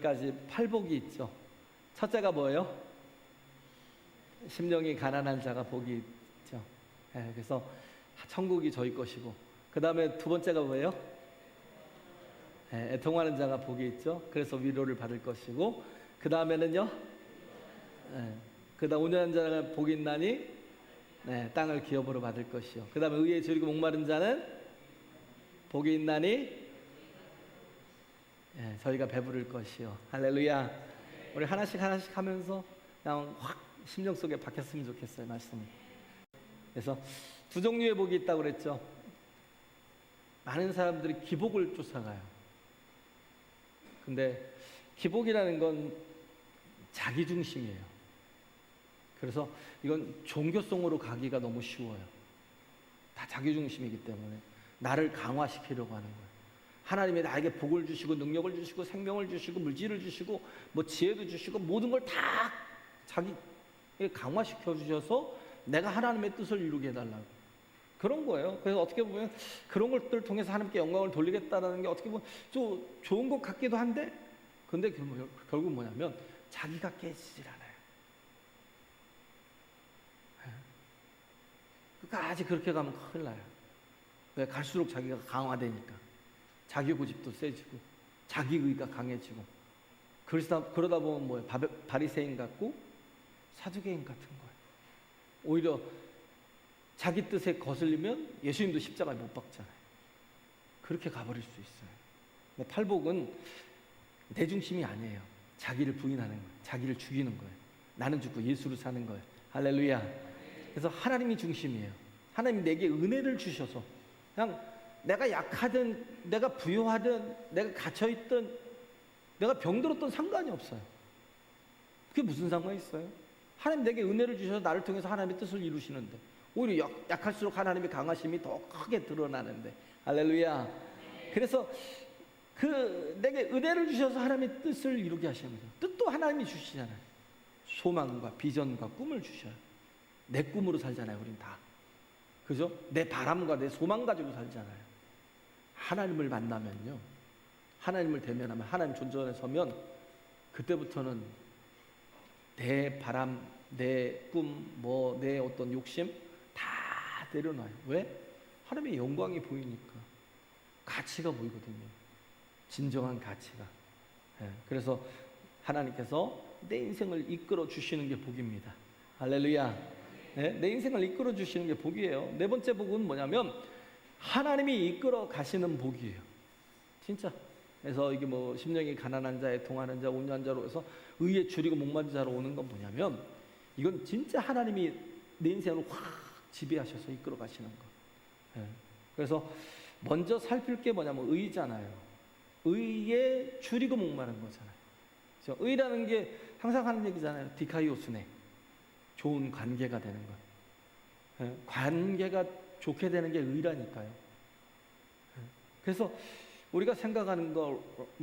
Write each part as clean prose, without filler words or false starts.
가지 팔복이 있죠. 첫째가 뭐예요? 심령이 가난한 자가 복이 있죠. 그래서 천국이 저희 것이고, 그 다음에 두 번째가 뭐예요? 애통하는 자가 복이 있죠. 그래서 위로를 받을 것이고, 그 다음에는요, 그 다음 온유한 자가 복이 있나니 땅을 기업으로 받을 것이요. 그 다음에 의에 줄이고 목마른 자는 복이 있나니 저희가 배부를 것이요. 할렐루야. 우리 하나씩 하면서 그냥 확 심령 속에 박혔으면 좋겠어요, 말씀이. 그래서 두 종류의 복이 있다고 그랬죠. 많은 사람들이 기복을 쫓아가요. 근데 기복이라는 건 자기중심이에요. 그래서 이건 종교성으로 가기가 너무 쉬워요. 다 자기중심이기 때문에 나를 강화시키려고 하는 거예요. 하나님이 나에게 복을 주시고 능력을 주시고 생명을 주시고 물질을 주시고 뭐 지혜도 주시고 모든 걸 다 자기에 강화시켜 주셔서 내가 하나님의 뜻을 이루게 해달라고 그런 거예요. 그래서 어떻게 보면 그런 것들을 통해서 하나님께 영광을 돌리겠다라는 게 어떻게 보면 좀 좋은 것 같기도 한데, 근데 결국 뭐냐면 자기가 깨지질 않아요. 끝까지 그렇게 가면 큰일 나요. 왜? 갈수록 자기가 강화되니까. 자기 고집도 세지고 자기의가 강해지고, 그러다 보면 뭐예요? 바리새인 같고 사두개인 같은 거예요. 오히려 자기 뜻에 거슬리면 예수님도 십자가에 못 박잖아요. 그렇게 가버릴 수 있어요. 근데 팔복은 내 중심이 아니에요. 자기를 부인하는 거예요. 자기를 죽이는 거예요. 나는 죽고 예수로 사는 거예요. 할렐루야. 그래서 하나님이 중심이에요. 하나님이 내게 은혜를 주셔서 그냥 내가 약하든 내가 부유하든 내가 갇혀있든 내가 병들었던 상관이 없어요. 그게 무슨 상관이 있어요? 하나님 내게 은혜를 주셔서 나를 통해서 하나님의 뜻을 이루시는데, 오히려 약할수록 하나님의 강하심이 더 크게 드러나는데. 할렐루야. 그래서 내게 은혜를 주셔서 하나님의 뜻을 이루게 하시는 거죠. 뜻도 하나님이 주시잖아요. 소망과 비전과 꿈을 주셔요. 내 꿈으로 살잖아요, 우린 다. 그죠? 내 바람과 내 소망 가지고 살잖아요. 하나님을 만나면요, 하나님을 대면하면, 하나님 존전에 서면 그때부터는 내 바람, 내 꿈, 내 어떤 욕심 다 내려놔요. 왜? 하나님의 영광이 보이니까. 가치가 보이거든요. 진정한 가치가. 그래서 하나님께서 내 인생을 이끌어 주시는 게 복입니다. 할렐루야. 내 인생을 이끌어 주시는 게 복이에요. 네 번째 복은 뭐냐면 하나님이 이끌어 가시는 복이에요. 진짜. 그래서 이게 뭐 심령이 가난한 자, 애통하는 자, 온유한 자로 해서 의에 줄이고 목마른 자로 오는 건 뭐냐면, 이건 진짜 하나님이 내 인생을 확 지배하셔서 이끌어 가시는 거. 그래서 먼저 살필 게 뭐냐면 의잖아요. 의에 줄이고 목마른 거잖아요. 그렇죠? 의라는 게 항상 하는 얘기잖아요. 디카이오스네. 좋은 관계가 되는 거. 관계가 좋게 되는 게 의라니까요. 그래서 우리가 생각하는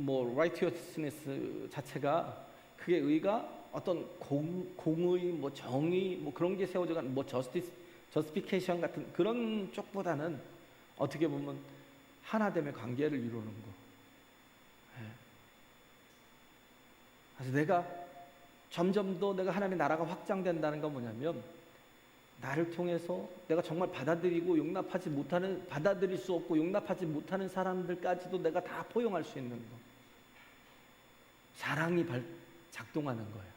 righteousness 자체가, 그게 의가 어떤 공의, 정의, 그런 게 세워져가는 justification 같은 그런 쪽보다는 어떻게 보면 하나됨의 관계를 이루는 거. 그래서 내가 점점 더 내가 하나님의 나라가 확장된다는 건 뭐냐면, 나를 통해서 내가 정말 받아들일 수 없고 용납하지 못하는 사람들까지도 내가 다 포용할 수 있는 거. 사랑이 작동하는 거예요.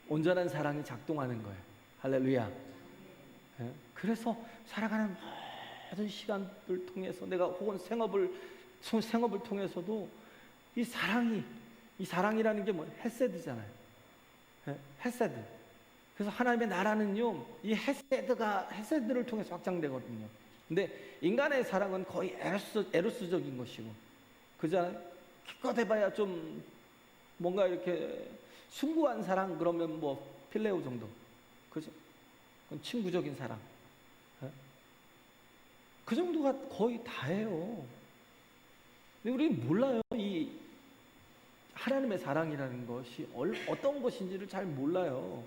온전한 사랑이 작동하는 거예요. 할렐루야. 그래서 살아가는 모든 시간들 통해서 내가 혹은 생업을 통해서도 이 사랑이라는 게 뭐예요? 헤세드잖아요. 헤세드. 그래서 하나님의 나라는요, 이 헤세드를 통해서 확장되거든요. 근데 인간의 사랑은 거의 에로스적인 것이고, 그잖아요. 기껏 해봐야 좀 뭔가 이렇게 숭고한 사랑, 그러면 필레오 정도, 그죠? 그건 친구적인 사랑. 그 정도가 거의 다예요. 근데 우리는 몰라요. 이 하나님의 사랑이라는 것이 어떤 것인지를 잘 몰라요.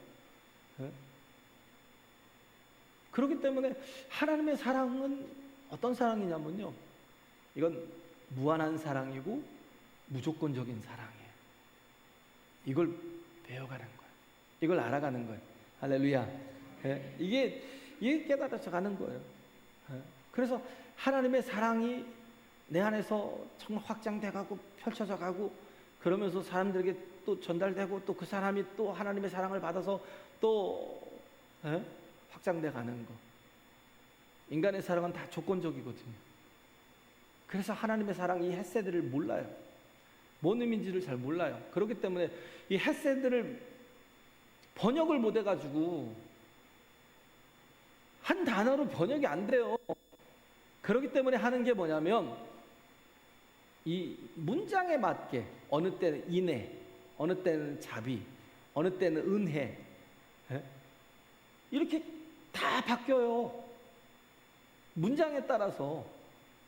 그렇기 때문에 하나님의 사랑은 어떤 사랑이냐면요, 이건 무한한 사랑이고 무조건적인 사랑이에요. 이걸 배워가는 거예요. 이걸 알아가는 거예요. 할렐루야. 예, 이게 깨달아져 가는 거예요. 예, 그래서 하나님의 사랑이 내 안에서 정말 확장돼가고 펼쳐져가고 그러면서 사람들에게 또 전달되고 또 그 사람이 또 하나님의 사랑을 받아서 또 확장돼 가는 거. 인간의 사랑은 다 조건적이거든요. 그래서 하나님의 사랑, 이 헤세드를 몰라요. 뭔 의미인지를 잘 몰라요. 그렇기 때문에 이 헤세드를 번역을 못 해가지고 한 단어로 번역이 안 돼요. 그렇기 때문에 하는 게 뭐냐면 이 문장에 맞게 어느 때는 인애, 어느 때는 자비, 어느 때는 은혜, 이렇게 다 바뀌어요. 문장에 따라서.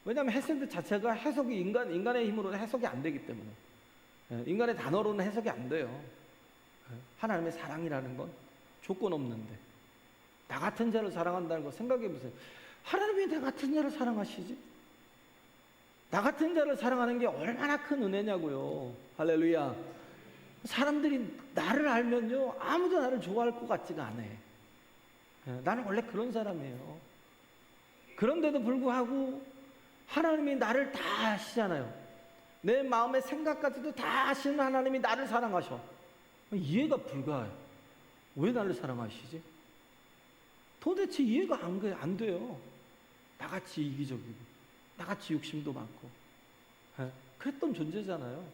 왜냐하면 헤세드 자체가 해석이 인간의 힘으로는 해석이 안 되기 때문에, 인간의 단어로는 해석이 안 돼요. 하나님의 사랑이라는 건 조건 없는데, 나 같은 자를 사랑한다는 거 생각해 보세요. 하나님이 나 같은 자를 사랑하시지? 나 같은 자를 사랑하는 게 얼마나 큰 은혜냐고요. 할렐루야. 사람들이 나를 알면요, 아무도 나를 좋아할 것 같지가 않아. 나는 원래 그런 사람이에요. 그런데도 불구하고 하나님이 나를 다 아시잖아요. 내 마음의 생각까지도 다 아시는 하나님이 나를 사랑하셔. 이해가 불가해요. 왜 나를 사랑하시지? 도대체 이해가 안 돼요. 나같이 이기적이고 나같이 욕심도 많고 그랬던 존재잖아요.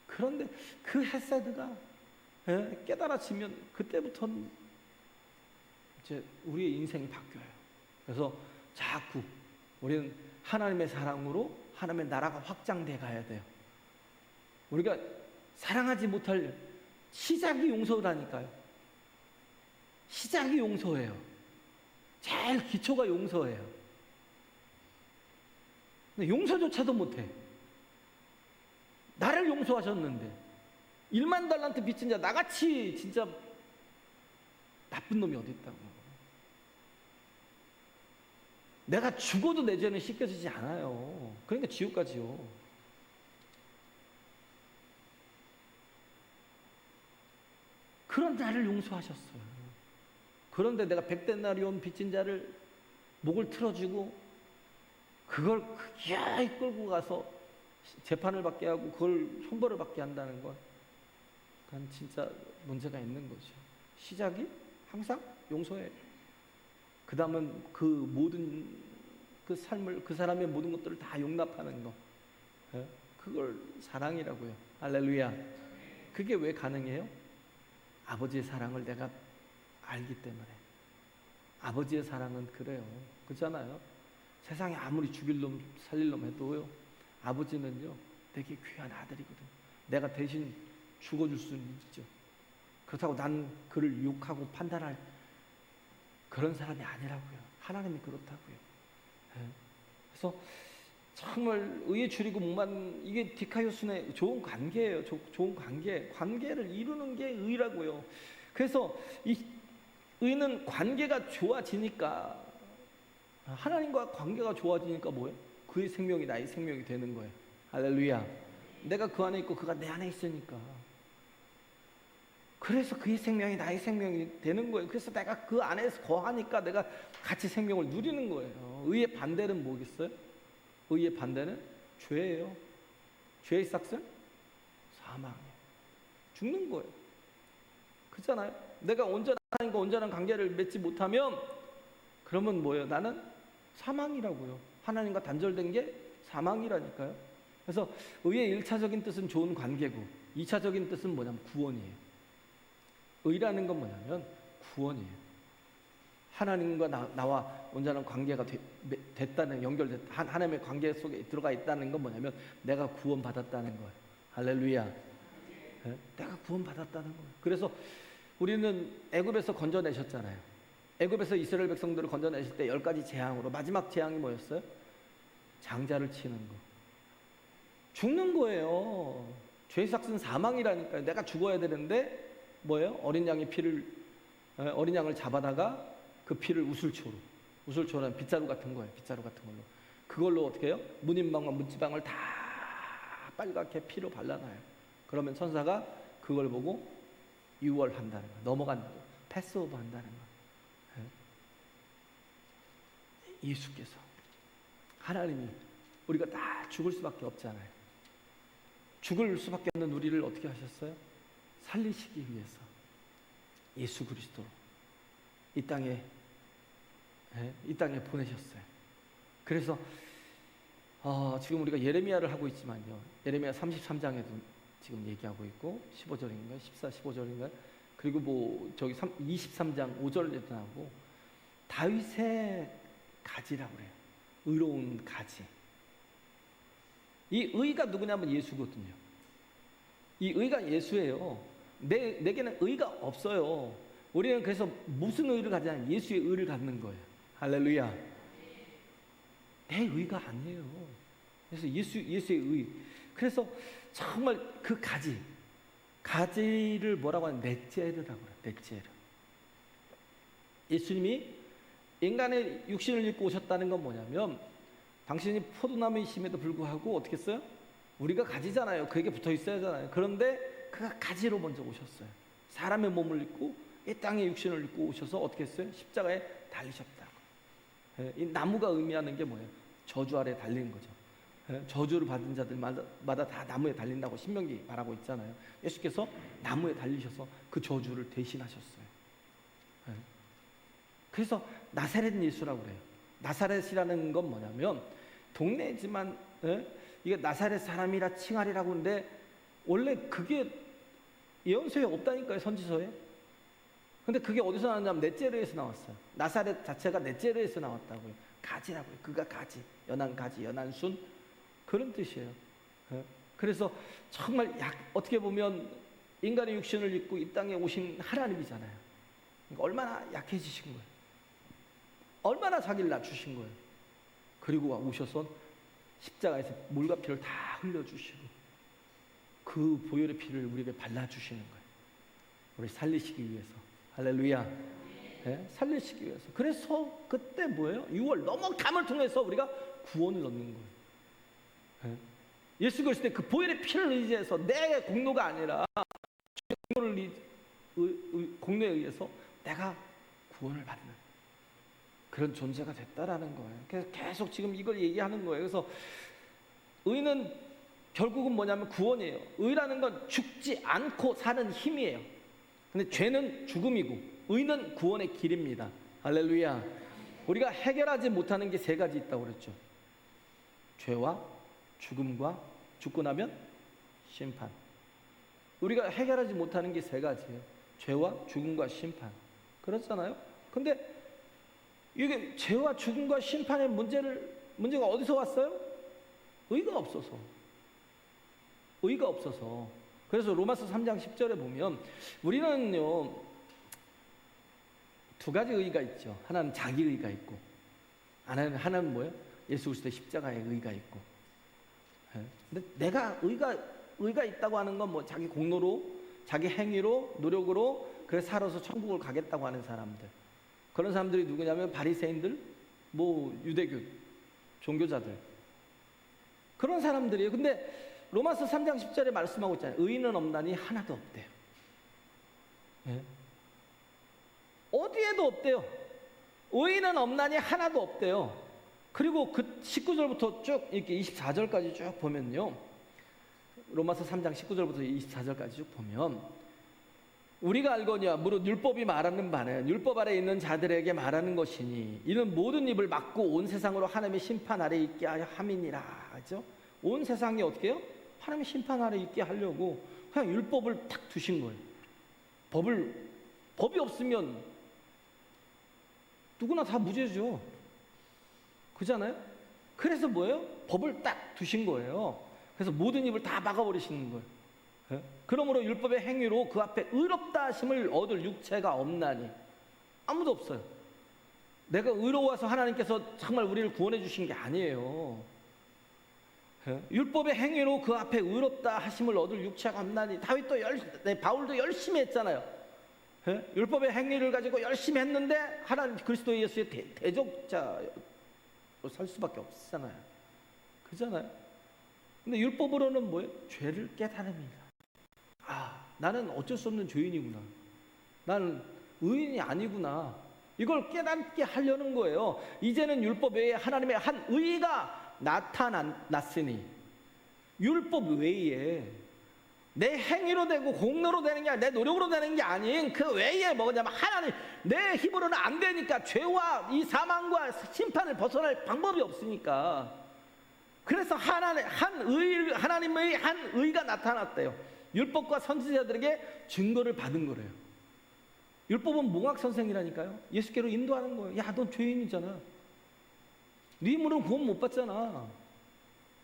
그런데 그 헤세드가 깨달아지면 그때부터는 이제 우리의 인생이 바뀌어요. 그래서 자꾸 우리는 하나님의 사랑으로 하나님의 나라가 확장돼 가야 돼요. 우리가 사랑하지 못할 시작이 용서라니까요. 시작이 용서예요. 제일 기초가 용서예요. 근데 용서조차도 못해. 나를 용서하셨는데 1만 달란트 빚진 자 나같이 진짜 나쁜 놈이 어디 있다고. 내가 죽어도 내 죄는 씻겨지지 않아요. 그러니까 지옥 가지요. 그런 나를 용서하셨어요. 그런데 내가 100데나리온 빚진 자를 목을 틀어주고 그걸 기어이 끌고 가서 재판을 받게 하고 그걸 형벌을 받게 한다는 건 그건 진짜 문제가 있는 거죠. 시작이 항상 용서해요. 그 다음은 그 모든 그 삶을, 그 사람의 모든 것들을 다 용납하는 거, 그걸 사랑이라고요. 할렐루야. 그게 왜 가능해요? 아버지의 사랑을 내가 알기 때문에. 아버지의 사랑은 그래요. 그렇잖아요. 세상에 아무리 죽일 놈 살릴 놈 해도요, 아버지는요 되게 귀한 아들이거든. 내가 대신 죽어줄 수는 있죠. 그렇다고 난 그를 유혹하고 판단할 그런 사람이 아니라고요. 하나님이 그렇다고요. 그래서 정말 의에 줄이고 목만, 이게 디카이오스의 좋은 관계예요. 좋은 관계를 이루는 게 의라고요. 그래서 이 의는 관계가 좋아지니까, 하나님과 관계가 좋아지니까 뭐예요? 그의 생명이 나의 생명이 되는 거예요. 할렐루야. 내가 그 안에 있고 그가 내 안에 있으니까. 그래서 그의 생명이 나의 생명이 되는 거예요. 그래서 내가 그 안에서 거하니까 내가 같이 생명을 누리는 거예요. 의의 반대는 뭐겠어요? 의의 반대는 죄예요. 죄의 삭은 사망이에요. 죽는 거예요. 그렇잖아요. 내가 온전한 하나님과 온전한 관계를 맺지 못하면 그러면 뭐예요? 나는 사망이라고요. 하나님과 단절된 게 사망이라니까요. 그래서 의의 1차적인 뜻은 좋은 관계고 2차적인 뜻은 뭐냐면 구원이에요. 의라는 건 뭐냐면 구원이에요. 하나님과 나와 온전한 관계가 됐다는, 연결됐다, 하나님의 관계 속에 들어가 있다는 건 뭐냐면 내가 구원받았다는 거예요. 할렐루야. 네? 내가 구원받았다는 거예요. 그래서 우리는 애굽에서 건져내셨잖아요. 애굽에서 이스라엘 백성들을 건져내실 때 10가지 재앙으로 마지막 재앙이 뭐였어요? 장자를 치는 거. 죽는 거예요. 죄의 삭은 사망이라니까요. 내가 죽어야 되는데 뭐예요? 어린 양을 잡아다가 그 피를 우슬초는 빗자루 같은 거예요. 빗자루 같은 걸로. 그걸로 어떻게 해요? 문인방과 문지방을 다 빨갛게 피로 발라놔요. 그러면 천사가 그걸 보고 유월한다는 거예요. 넘어간다는 거예요. 패스오버 한다는 거예요. 예수께서, 하나님이 우리가 다 죽을 수밖에 없잖아요. 죽을 수밖에 없는 우리를 어떻게 하셨어요? 살리시기 위해서 예수 그리스도로 이 땅에 보내셨어요. 그래서 지금 우리가 예레미야를 하고 있지만요, 예레미야 33장에도 지금 얘기하고 있고 15절인가요? 14, 15절인가요? 그리고 뭐 저기 23장 5절에도 나오고 다윗의 가지라고 그래요. 의로운 가지. 이 의가 누구냐면 예수거든요. 이 의가 예수예요. 내게는 의가 없어요. 우리는 그래서 무슨 의를 가지냐? 예수의 의를 갖는 거예요. 할렐루야. 내 의가 아니에요. 그래서 예수의 의. 그래서 정말 그 가지를 뭐라고 하냐? 넷제르라고 그래요. 넷제르. 예수님이 인간의 육신을 입고 오셨다는 건 뭐냐면, 당신이 포도나무이심에도 불구하고 어떻게 했어요? 우리가 가지잖아요. 그에게 붙어 있어야 하잖아요. 그런데 그가 가지로 먼저 오셨어요. 사람의 몸을 입고 이 땅의 육신을 입고 오셔서 어떻게 했어요? 십자가에 달리셨다고. 이 나무가 의미하는 게 뭐예요? 저주 아래 달리는 거죠. 저주를 받은 자들마다 다 나무에 달린다고 신명기 말하고 있잖아요. 예수께서 나무에 달리셔서 그 저주를 대신하셨어요. 그래서 나사렛 예수라고 그래요. 나사렛이라는 건 뭐냐면 동네지만 이게 나사렛 사람이라 칭하리라고 하는데 원래 그게 예언서에 없다니까요. 선지서에. 근데 그게 어디서 나왔냐면 넷제르에서 나왔어요. 나사렛 자체가 넷제르에서 나왔다고요. 가지라고요. 그가 가지, 연한 가지, 연한 순, 그런 뜻이에요. 그래서 정말 어떻게 보면 인간의 육신을 입고 이 땅에 오신 하나님이잖아요. 그러니까 얼마나 약해지신 거예요. 얼마나 자기를 낮추신 거예요. 그리고 오셔서 십자가에서 물과 피를 다 흘려주시고 그 보혈의 피를 우리에게 발라주시는 거예요. 우리 살리시기 위해서. 할렐루야. 네? 살리시기 위해서. 그래서 그때 뭐예요? 6월 넘어감을 통해서 우리가 구원을 얻는 거예요. 네? 예수 그리스도의 그 보혈의 피를 의지해서 내 공로가 아니라 공로에 의해서 내가 구원을 받는 그런 존재가 됐다라는 거예요. 그래서 계속 지금 이걸 얘기하는 거예요. 그래서 의는 결국은 뭐냐면 구원이에요. 의라는 건 죽지 않고 사는 힘이에요. 근데 죄는 죽음이고 의는 구원의 길입니다. 할렐루야. 우리가 해결하지 못하는 게 세 가지 있다고 그랬죠. 죄와 죽음과 죽고 나면 심판. 우리가 해결하지 못하는 게 세 가지예요. 죄와 죽음과 심판. 그렇잖아요. 근데 이게 죄와 죽음과 심판의 문제가 어디서 왔어요? 의가 없어서. 의가 없어서. 그래서 로마서 3장 10절에 보면 우리는요 두 가지 의가 있죠. 하나는 자기 의가 있고 하나는 뭐예요? 예수 그리스도의 십자가의 의가 있고. 근데 내가 의가 있다고 하는 건 뭐 자기 공로로, 자기 행위로, 노력으로 그래 살아서 천국을 가겠다고 하는 사람들. 그런 사람들이 누구냐면 바리새인들, 뭐 유대교 종교자들. 그런 사람들이에요. 근데 로마서 3장 10절에 말씀하고 있잖아요. 의인은 없나니 하나도 없대요. 네? 어디에도 없대요. 의인은 없나니 하나도 없대요. 그리고 그 19절부터 쭉 이렇게 24절까지 쭉 보면요. 로마서 3장 19절부터 24절까지 쭉 보면 우리가 알거니와 무릇 율법이 말하는 바는 율법 아래 있는 자들에게 말하는 것이니 이는 모든 입을 막고 온 세상으로 하나님의 심판 아래 있게 하려 함이니라. 그렇죠? 온 세상이 어떻게 해요? 하나님의 심판 아래 있게 하려고 그냥 율법을 탁 두신 거예요. 법이 없으면 누구나 다 무죄죠. 그잖아요? 그래서 뭐예요? 법을 딱 두신 거예요. 그래서 모든 입을 다 막아버리시는 거예요. 그러므로 율법의 행위로 그 앞에 의롭다 하심을 얻을 육체가 없나니 아무도 없어요. 내가 의로워서 하나님께서 정말 우리를 구원해 주신 게 아니에요. 율법의 행위로 그 앞에 의롭다 하심을 얻을 육체가 없나니 바울도 열심히 했잖아요. 율법의 행위를 가지고 열심히 했는데 하나님 그리스도 예수의 대적자로 살 수밖에 없잖아요. 그잖아요. 근데 율법으로는 뭐예요? 죄를 깨달음이다. 나는 어쩔 수 없는 죄인이구나. 나는 의인이 아니구나. 이걸 깨닫게 하려는 거예요. 이제는 율법 외에 하나님의 한 의가 나타났으니, 율법 외에 내 행위로 되고 공로로 되는 게 아니라 내 노력으로 되는 게 아닌 그 외에 뭐냐면 하나님, 내 힘으로는 안 되니까, 죄와 이 사망과 심판을 벗어날 방법이 없으니까, 그래서 하나님의 한 의가 나타났대요. 율법과 선지자들에게 증거를 받은 거래요. 율법은 몽학 선생이라니까요. 예수께로 인도하는 거예요. 야, 넌 죄인이잖아. 네 힘으로는 구원 못 받잖아.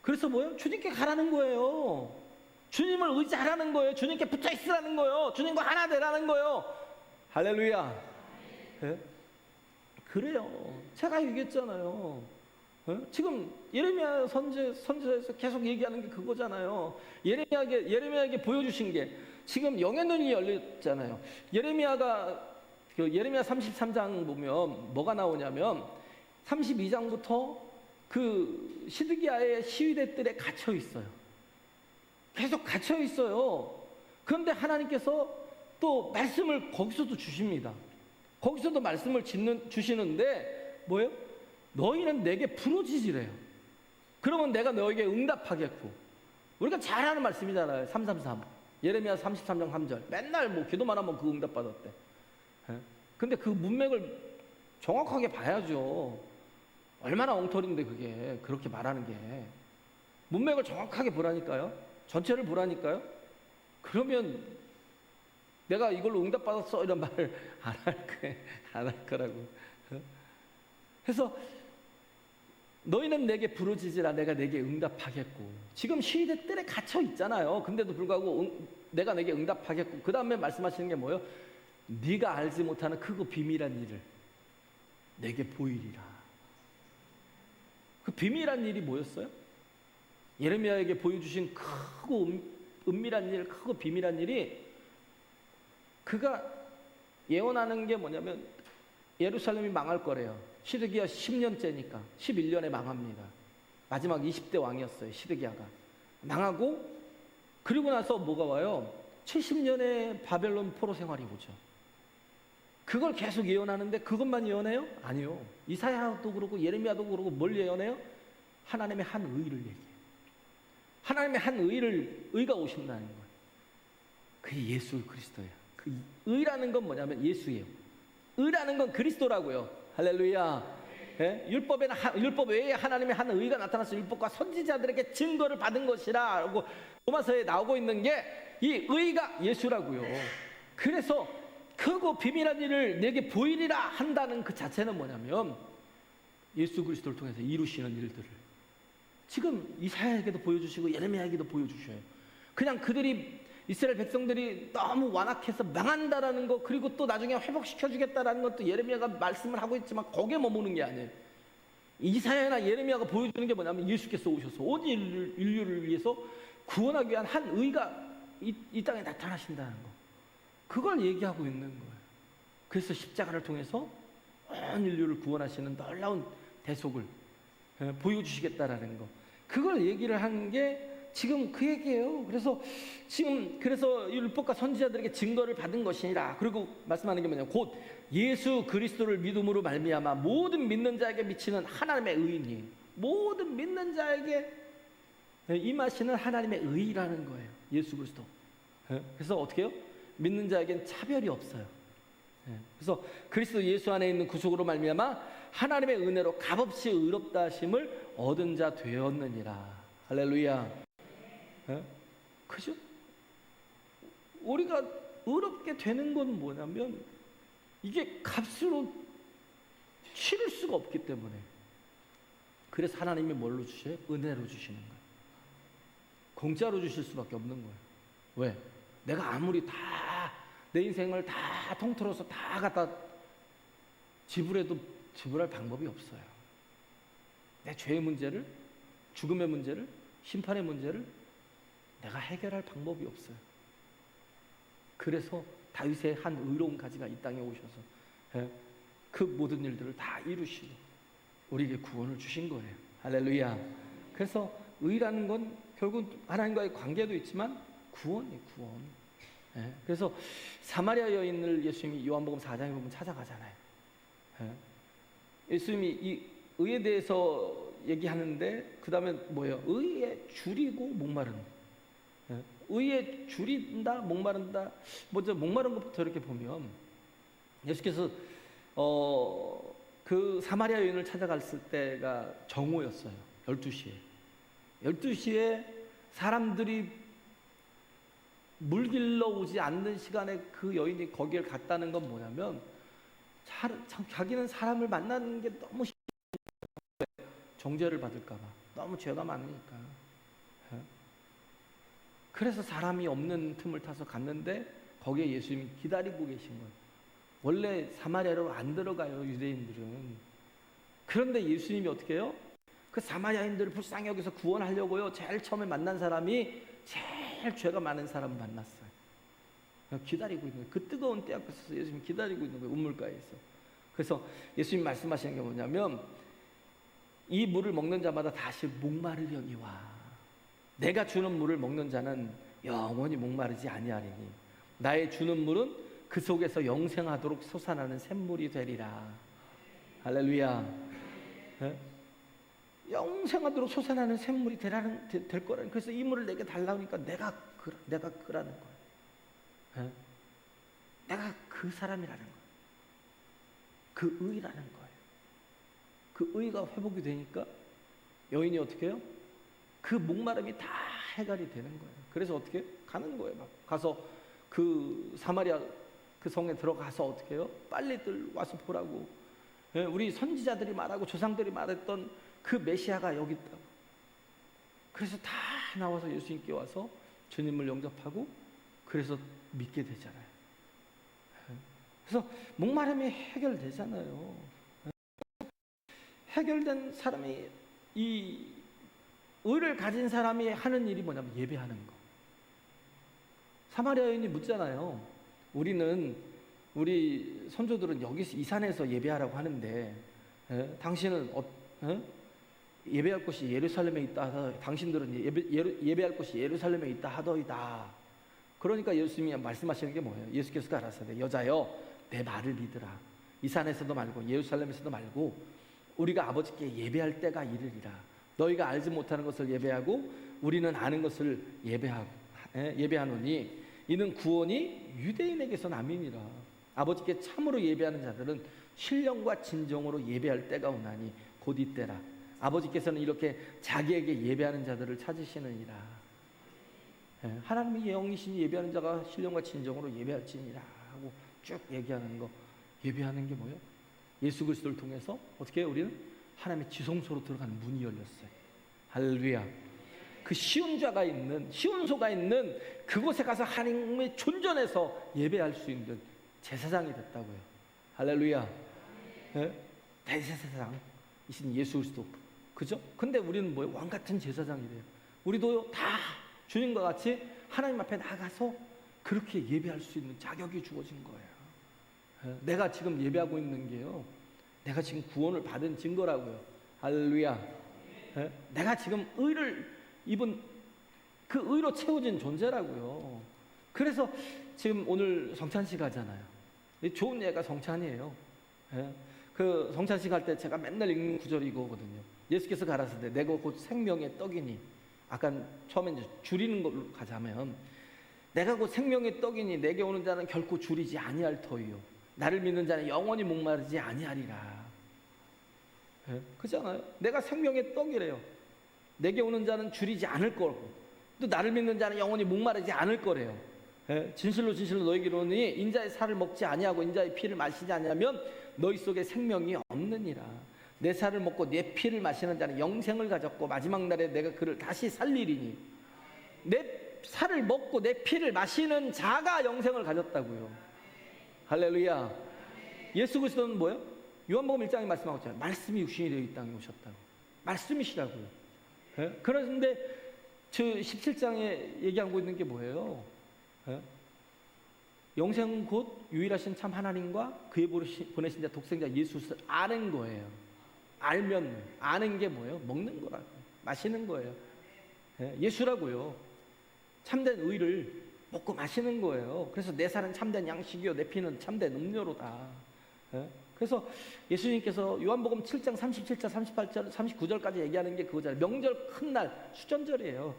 그래서 뭐예요? 주님께 가라는 거예요. 주님을 의지하라는 거예요. 주님께 붙어 있으라는 거예요. 주님과 하나 되라는 거예요. 할렐루야. 네? 그래요. 제가 얘기했잖아요. 네? 지금 예레미야 선지자에서 계속 얘기하는 게 그거잖아요. 예레미야에게 보여주신 게 지금 영의 눈이 열렸잖아요. 예레미야 33장 보면 뭐가 나오냐면 32장부터 그 시드기야의 시위대들에 갇혀 있어요. 계속 갇혀 있어요. 그런데 하나님께서 또 말씀을 거기서도 주십니다. 거기서도 말씀을 주시는데 뭐예요? 너희는 내게 부르짖으래요. 그러면 내가 너에게 응답하겠고. 우리가 잘 아는 말씀이잖아요. 333 예레미야 33장 3절. 맨날 뭐 기도만 하면 그 응답 받았대. 근데 그 문맥을 정확하게 봐야죠. 얼마나 엉터리인데 그게, 그렇게 말하는 게. 문맥을 정확하게 보라니까요. 전체를 보라니까요. 그러면 내가 이걸로 응답 받았어 이런 말을 안 할 거라고. 그래서 너희는 내게 부르짖으라, 내가 내게 응답하겠고. 지금 시대 뜰에 갇혀 있잖아요. 근데도 불구하고 내가 내게 응답하겠고. 그 다음에 말씀하시는 게 뭐예요? 네가 알지 못하는 크고 비밀한 일을 내게 보이리라. 그 비밀한 일이 뭐였어요? 예레미야에게 보여주신 크고 은밀한 일, 크고 비밀한 일이, 그가 예언하는 게 뭐냐면 예루살렘이 망할 거래요. 시드기야 10년째니까 11년에 망합니다. 마지막 20대 왕이었어요. 시드기야가 망하고, 그리고 나서 뭐가 와요? 70년의 바벨론 포로 생활이 오죠. 그걸 계속 예언하는데 그것만 예언해요? 아니요. 이사야도 그렇고 예레미야도 그렇고 뭘 예언해요? 하나님의 한 의를 얘기해요. 하나님의 한 의가 오신다는 거예요. 그게 예수 그리스도예요. 그 의라는 건 뭐냐면 예수예요. 의라는 건 그리스도라고요. 할렐루야. 예? 율법 외에 하나님의 한 의가 나타나서 율법과 선지자들에게 증거를 받은 것이라 라고 로마서에 나오고 있는 게 이 의가 예수라고요. 그래서 크고 비밀한 일을 내게 보이리라 한다는 그 자체는 뭐냐면 예수 그리스도를 통해서 이루시는 일들을 지금 이사야에게도 보여주시고 예레미야에게도 보여주셔요. 그냥 그들이, 이스라엘 백성들이 너무 완악해서 망한다라는 거, 그리고 또 나중에 회복시켜주겠다라는 것도 예레미야가 말씀을 하고 있지만 거기에 머무는 게 아니에요. 이사야나 예레미야가 보여주는 게 뭐냐면 예수께서 오셔서 온 인류를 위해서 구원하기 위한 한 의가 이 땅에 나타나신다는 거, 그걸 얘기하고 있는 거예요. 그래서 십자가를 통해서 온 인류를 구원하시는 놀라운 대속을 보여주시겠다라는 거, 그걸 얘기를 하는 게 지금 그 얘기예요. 그래서 율법과 선지자들에게 증거를 받은 것이니라. 그리고 말씀하는 게 뭐냐면 곧 예수 그리스도를 믿음으로 말미암아 모든 믿는 자에게 미치는 하나님의 의니, 모든 믿는 자에게 임하시는 하나님의 의라는 거예요. 예수 그리스도. 그래서 어떻게 해요? 믿는 자에겐 차별이 없어요. 그래서 그리스도 예수 안에 있는 구속으로 말미암아 하나님의 은혜로 값없이 의롭다 하심을 얻은 자 되었느니라. 할렐루야. 그죠? 우리가 의롭게 되는 건 뭐냐면 이게 값으로 치를 수가 없기 때문에, 그래서 하나님이 뭘로 주셔요? 은혜로 주시는 거예요. 공짜로 주실 수밖에 없는 거예요. 왜? 내가 아무리 다 내 인생을 다 통틀어서 다 갖다 지불해도 지불할 방법이 없어요. 내 죄의 문제를, 죽음의 문제를, 심판의 문제를 내가 해결할 방법이 없어요. 그래서 다윗의 한 의로운 가지가 이 땅에 오셔서 그 모든 일들을 다 이루시고 우리에게 구원을 주신 거예요. 할렐루야. 그래서 의라는 건 결국 하나님과의 관계도 있지만 구원이에요. 구원. 예? 그래서 사마리아 여인을 예수님이 요한복음 4장에 보면 찾아가잖아요. 예? 예수님이 이 의에 대해서 얘기하는데 그 다음에 뭐예요? 의에 줄이고 목마른. 예? 의에 줄인다, 목마른다. 먼저 목마른 것부터 이렇게 보면 예수께서 그 사마리아 여인을 찾아갔을 때가 정오였어요. 12시에. 12시에 사람들이 물 길러 오지 않는 시간에 그 여인이 거기를 갔다는 건 뭐냐면 자기는 사람을 만나는 게 너무 정죄를 받을까 봐. 너무 죄가 많으니까. 그래서 사람이 없는 틈을 타서 갔는데 거기에 예수님이 기다리고 계신 거예요. 원래 사마리아로 안 들어가요, 유대인들은. 그런데 예수님이 어떻게 해요? 그 사마리아인들을 불쌍히 여기서 구원하려고요. 제일 처음에 만난 사람이 제일 죄가 많은 사람을 만났어요. 기다리고 있는 거예요. 그 뜨거운 때 앞에서 예수님이 기다리고 있는 거예요. 우물가에서. 그래서 예수님이 말씀하시는 게 뭐냐면 이 물을 먹는 자마다 다시 목마르려니와 내가 주는 물을 먹는 자는 영원히 목마르지 아니하리니 나의 주는 물은 그 속에서 영생하도록 솟아나는 샘물이 되리라. 할렐루야. 네? 영생하도록 솟아나는 샘물이 될 거라는. 그래서 이 물을 내게 달라니까 내가 그라는 거예요. 네? 내가 그 사람이라는 거예요. 그 의라는 거예요. 그 의가 회복이 되니까 여인이 어떻게 해요? 그 목마름이 다 해결이 되는 거예요. 그래서 어떻게 가는 거예요. 막 가서 그 사마리아 그 성에 들어가서 어떻게 해요? 빨리들 와서 보라고. 예, 우리 선지자들이 말하고 조상들이 말했던 그 메시아가 여기 있다고. 그래서 다 나와서 예수님께 와서 주님을 영접하고 그래서 믿게 되잖아요. 예, 그래서 목마름이 해결되잖아요. 예, 해결된 사람이 이 의를 가진 사람이 하는 일이 뭐냐면 예배하는 거. 사마리아 여인이 묻잖아요. 우리 선조들은 여기서 이 산에서 예배하라고 하는데 당신은 예배할 곳이 예루살렘에 있다. 당신들은 예배할 곳이 예루살렘에 있다 하더이다. 그러니까 예수님이 말씀하시는 게 뭐예요? 예수께서 가라사대 여자여 내 말을 믿으라. 이 산에서도 말고 예루살렘에서도 말고 우리가 아버지께 예배할 때가 이르리라. 너희가 알지 못하는 것을 예배하고 우리는 아는 것을 예배하노니 이는 구원이 유대인에게서 남이니라. 아버지께 참으로 예배하는 자들은 신령과 진정으로 예배할 때가 오나니 곧 이때라. 아버지께서는 이렇게 자기에게 예배하는 자들을 찾으시느니라. 하나님의 영이시니 예배하는 자가 신령과 진정으로 예배할지니라 하고 쭉 얘기하는 거. 예배하는 게 뭐예요? 예수 그리스도를 통해서 어떻게 해요? 우리는 하나님의 지성소로 들어가는 문이 열렸어요. 할렐루야. 그 시온소가 있는 그곳에 가서 하나님의 존전에서 예배할 수 있는 제사장이 됐다고요. 할렐루야. 네? 대제사장이신 예수 그리스도. 그죠? 근데 우리는 뭐예요? 왕 같은 제사장이래요. 우리도 다 주님과 같이 하나님 앞에 나가서 그렇게 예배할 수 있는 자격이 주어진 거예요. 내가 지금 예배하고 있는 게요. 내가 지금 구원을 받은 증거라고요. 할렐루야. 내가 지금 의를 입은 그 의로 채워진 존재라고요. 그래서 지금 오늘 성찬식 하잖아요. 좋은 예가 성찬이에요. 그 성찬식 할 때 제가 맨날 읽는 구절이 이거거든요. 예수께서 가라사대 내가 곧 생명의 떡이니. 아까 처음에 이제 줄이는 걸로 가자면 내가 곧 생명의 떡이니 내게 오는 자는 결코 줄이지 아니할 터이요. 나를 믿는 자는 영원히 목마르지 아니하리라. 그렇잖아요. 내가 생명의 떡이래요. 내게 오는 자는 줄이지 않을 거고 또 나를 믿는 자는 영원히 목마르지 않을 거래요. 진실로 진실로 너희에게 이르노니 인자의 살을 먹지 아니하고 인자의 피를 마시지 아니하면 너희 속에 생명이 없느니라. 내 살을 먹고 내 피를 마시는 자는 영생을 가졌고 마지막 날에 내가 그를 다시 살리리니. 내 살을 먹고 내 피를 마시는 자가 영생을 가졌다고요. 할렐루야. 예수 그리스도는 뭐예요? 요한복음 1장에 말씀하고 있잖아요. 말씀이 육신이 되어 이 땅에 오셨다고. 말씀이시라고요. 그런데 저 17장에 얘기하고 있는 게 뭐예요? 영생은 곧 유일하신 참 하나님과 그의 보내신 자 독생자 예수를 아는 거예요. 알면 아는 게 뭐예요? 먹는 거라고. 마시는 거예요. 예수라고요. 참된 의를 먹고 마시는 거예요. 그래서 내 살은 참된 양식이요 내 피는 참된 음료로다. 예? 그래서 예수님께서 요한복음 7장 37절 38절 39절까지 얘기하는 게 그거잖아요. 명절 큰 날 수전절이에요.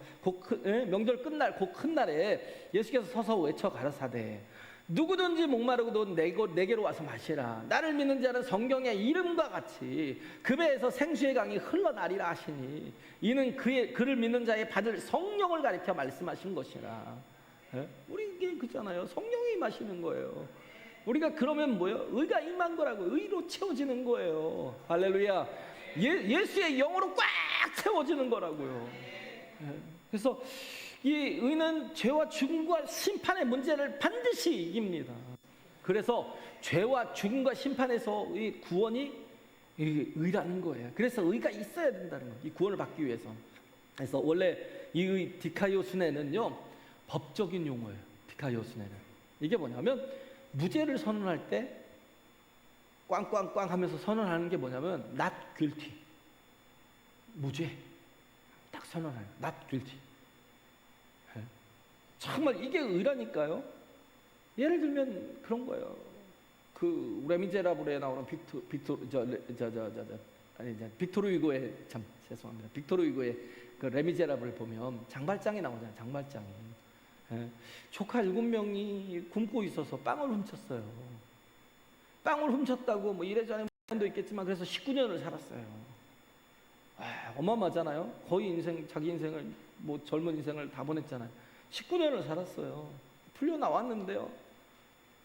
명절 끝날 그 큰 날에 예수께서 서서 외쳐 가라사대 누구든지 목마르고도 내게로 와서 마시라. 나를 믿는 자는 성경의 이름과 같이 그 배에서 생수의 강이 흘러나리라 하시니 이는 그를 믿는 자의 받을 성령을 가리켜 말씀하신 것이라. 예? 우리 이게 그잖아요. 성령이 마시는 거예요. 우리가 그러면 뭐예요? 의가 임한 거라고. 의로 채워지는 거예요. 할렐루야. 예수의 영으로 꽉 채워지는 거라고요. 예. 그래서 이 의는 죄와 죽음과 심판의 문제를 반드시 이깁니다. 그래서 죄와 죽음과 심판에서 이 구원이 의라는 거예요. 그래서 의가 있어야 된다는 거예요. 이 구원을 받기 위해서. 그래서 원래 이 의 디카이오스네는요 법적인 용어예요. 디카이오스네는 이게 뭐냐면 무죄를 선언할 때 꽝꽝꽝 하면서 선언하는 게 뭐냐면 not guilty. 무죄 딱 선언해요. not guilty. 정말 이게 의라니까요. 예를 들면 그런 거예요. 그 레미제라블에 나오는 빅토르 위고의 참 죄송합니다. 빅토르 위고의 그 레미제라블을 보면 장발장이 나오잖아요. 장발장이. 조카 7명이 굶고 있어서 빵을 훔쳤어요. 빵을 훔쳤다고 뭐 이래저래 도 있겠지만 그래서 19년을 살았어요. 어마어마하잖아요. 거의 자기 인생을 뭐 젊은 인생을 다 보냈잖아요. 19년을 살았어요. 풀려 나왔는데요.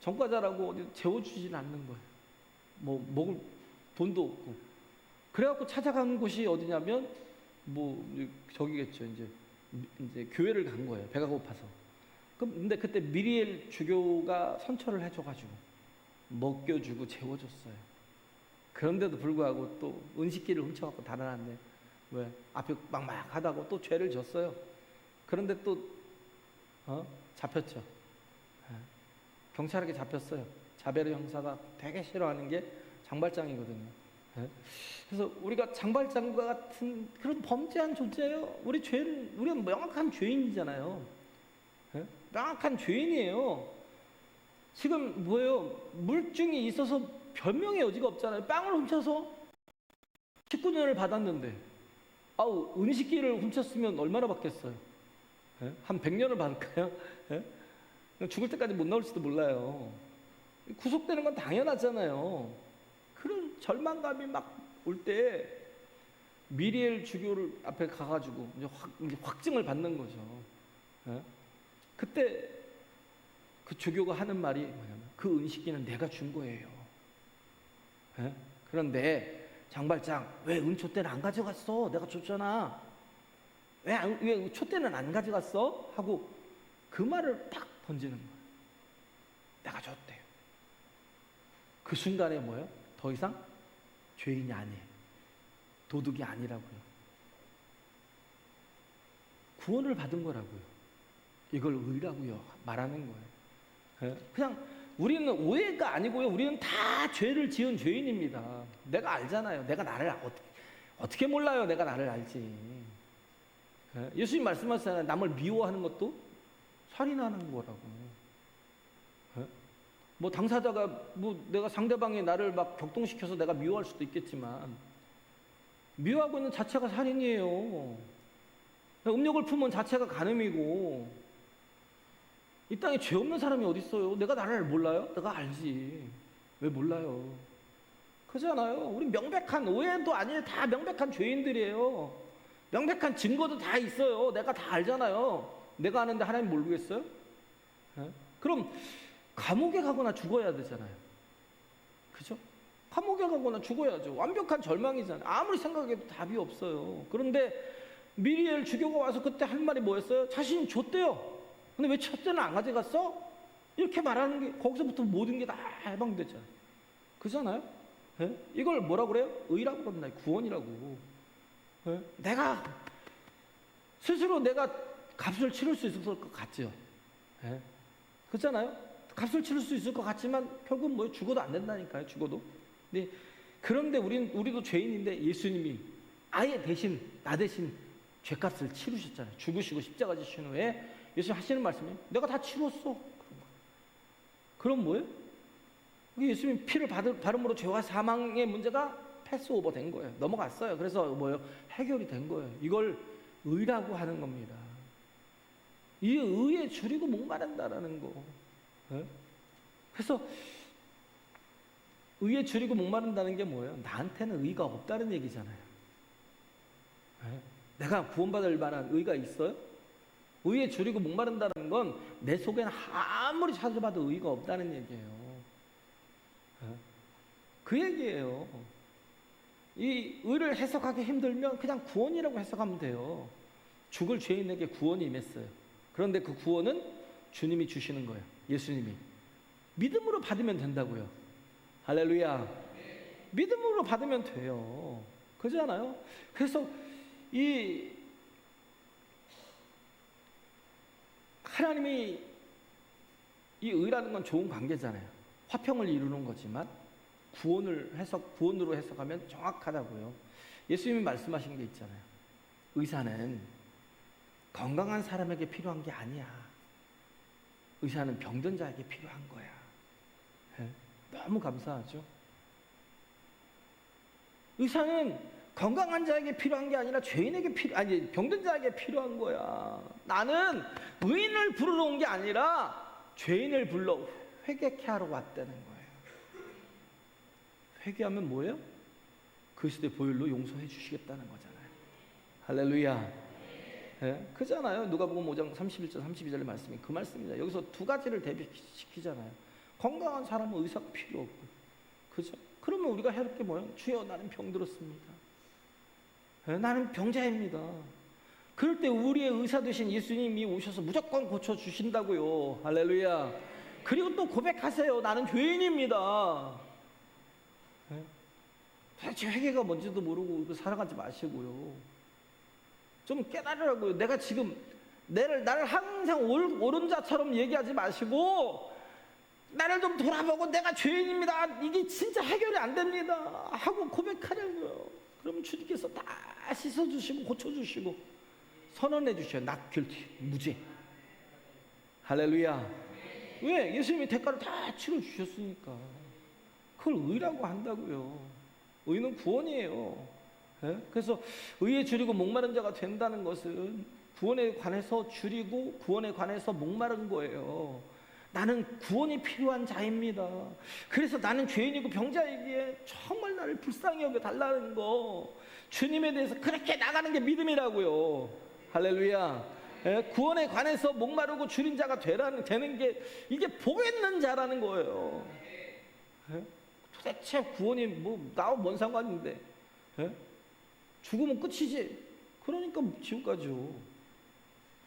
전과자라고 어디 재워주질 않는 거예요. 뭐 먹을 돈도 없고. 그래갖고 찾아간 곳이 어디냐면 뭐 저기겠죠. 이제 교회를 간 거예요. 배가 고파서. 근데 그때 미리엘 주교가 선처를 해줘가지고 먹여주고 재워줬어요. 그런데도 불구하고 또 은식기를 훔쳐갖고 달아났네. 왜? 앞에 막막하다고 또 죄를 졌어요. 그런데 또 잡혔죠. 경찰에게 잡혔어요. 자베르 형사가 되게 싫어하는 게 장발장이거든요. 그래서 우리가 장발장과 같은 그런 범죄한 존재예요. 우리는 명확한 죄인이잖아요. 명확한 죄인이에요. 지금 뭐예요? 물증이 있어서 변명의 여지가 없잖아요. 빵을 훔쳐서 19년을 받았는데 은식기를 훔쳤으면 얼마나 받겠어요? 한 100년을 받을까요? 죽을 때까지 못 나올지도 몰라요. 구속되는 건 당연하잖아요. 그런 절망감이 막 올 때 미리엘 주교를 앞에 가가지고 이제 확증을 받는 거죠. 그때 그 주교가 하는 말이 뭐냐면 그 은식기는 내가 준 거예요. 그런데 장발장 왜 은초 때는 안 가져갔어? 내가 줬잖아. 왜 초 때는 안 가져갔어? 하고 그 말을 딱 던지는 거예요. 내가 줬대요. 그 순간에 뭐예요? 더 이상 죄인이 아니에요. 도둑이 아니라고요. 구원을 받은 거라고요. 이걸 의라고요. 말하는 거예요. 그냥 우리는 오해가 아니고요. 우리는 다 죄를 지은 죄인입니다. 내가 알잖아요. 내가 나를 어떻게 몰라요? 내가 나를 알지. 예수님 말씀하셨잖아요. 남을 미워하는 것도 살인하는 거라고. 뭐 당사자가 뭐 내가 상대방이 나를 막 격동시켜서 내가 미워할 수도 있겠지만 미워하고 있는 자체가 살인이에요. 음욕을 품은 자체가 간음이고 이 땅에 죄 없는 사람이 어디 있어요? 내가 나를 몰라요? 내가 알지. 왜 몰라요? 그렇잖아요. 우리 명백한 오해도 아니에요. 다 명백한 죄인들이에요. 명백한 증거도 다 있어요. 내가 다 알잖아요. 내가 아는데 하나님 모르겠어요? 그럼 감옥에 가거나 죽어야 되잖아요. 그죠? 감옥에 가거나 죽어야죠. 완벽한 절망이잖아요. 아무리 생각해도 답이 없어요. 그런데 미리엘 주교가 와서 그때 할 말이 뭐였어요? 자신이 줬대요. 근데 왜 첫 때는 안 가져갔어? 이렇게 말하는 게 거기서부터 모든 게 다 해방되잖아요. 그잖아요? 이걸 뭐라고 그래요? 의라고 그럽니다. 구원이라고. 내가 스스로 내가 값을 치를 수 있을 것 같죠. 그렇잖아요. 값을 치를 수 있을 것 같지만 결국 뭐 죽어도 안 된다니까요. 죽어도. 네. 그런데 우리도 죄인인데 예수님이 아예 나 대신 죄값을 치르셨잖아요. 죽으시고 십자가 지신 후에 예수님 하시는 말씀이 내가 다 치렀어. 그럼 뭐예요? 예수님 피를 바름으로 죄와 사망의 문제가 패스오버 된 거예요. 넘어갔어요. 그래서 뭐예요? 해결이 된 거예요. 이걸 의라고 하는 겁니다. 이 의에 줄이고 목마른다라는 거. 네? 그래서 의에 줄이고 목마른다는 게 뭐예요? 나한테는 의가 없다는 얘기잖아요. 네? 내가 구원받을 만한 의가 있어요? 의에 줄이고 목마른다는 건 내 속에는 아무리 찾아봐도 의가 없다는 얘기예요. 네? 그 얘기예요. 이 의를 해석하기 힘들면 그냥 구원이라고 해석하면 돼요. 죽을 죄인에게 구원이 임했어요. 그런데 그 구원은 주님이 주시는 거예요. 예수님이. 믿음으로 받으면 된다고요. 할렐루야. 믿음으로 받으면 돼요. 그렇잖아요. 그래서 이 하나님이 이 의라는 건 좋은 관계잖아요. 화평을 이루는 거지만 구원으로 해석하면 정확하다고요. 예수님이 말씀하신 게 있잖아요. 의사는 건강한 사람에게 필요한 게 아니야. 의사는 병든 자에게 필요한 거야. 네? 너무 감사하죠. 의사는 건강한 자에게 필요한 게 아니라 병든 자에게 필요한 거야. 나는 의인을 부르러 온 게 아니라 죄인을 불러 회개케 하러 왔다는 거예요. 회개하면 뭐예요? 그리스도의 보혈로 용서해 주시겠다는 거잖아요. 할렐루야. 네? 그잖아요. 누가복음 5장 31절 32절의 말씀이 그 말씀입니다. 여기서 두 가지를 대비시키잖아요. 건강한 사람은 의사가 필요 없고, 그죠? 그러면 우리가 해야 할 게 뭐예요? 주여, 나는 병들었습니다. 네? 나는 병자입니다. 그럴 때 우리의 의사 되신 예수님이 오셔서 무조건 고쳐주신다고요. 할렐루야. 그리고 또 고백하세요. 나는 죄인입니다. 네? 도대체 회개가 뭔지도 모르고 살아가지 마시고요. 좀 깨달으라고요. 내가 지금 나를 항상 옳은 자처럼 얘기하지 마시고 나를 좀 돌아보고 내가 죄인입니다. 이게 진짜 해결이 안 됩니다. 하고 고백하라고요. 그럼 주님께서 다 씻어주시고 고쳐주시고 선언해 주셔요. not guilty, 무죄. 할렐루야. 왜? 예수님이 대가를 다 치러주셨으니까. 그걸 의라고 한다고요. 의는 구원이에요. 네? 그래서 의에 줄이고 목마른 자가 된다는 것은 구원에 관해서 줄이고 구원에 관해서 목마른 거예요. 나는 구원이 필요한 자입니다. 그래서 나는 죄인이고 병자이기에 정말 나를 불쌍히 여겨 달라는 거. 주님에 대해서 그렇게 나가는 게 믿음이라고요. 할렐루야. 예? 구원에 관해서 목마르고 줄인 자가 되는 게 이게 복 있는 자라는 거예요. 예? 도대체 구원이 나와 뭔 상관인데? 예? 죽으면 끝이지. 그러니까 지옥 가죠.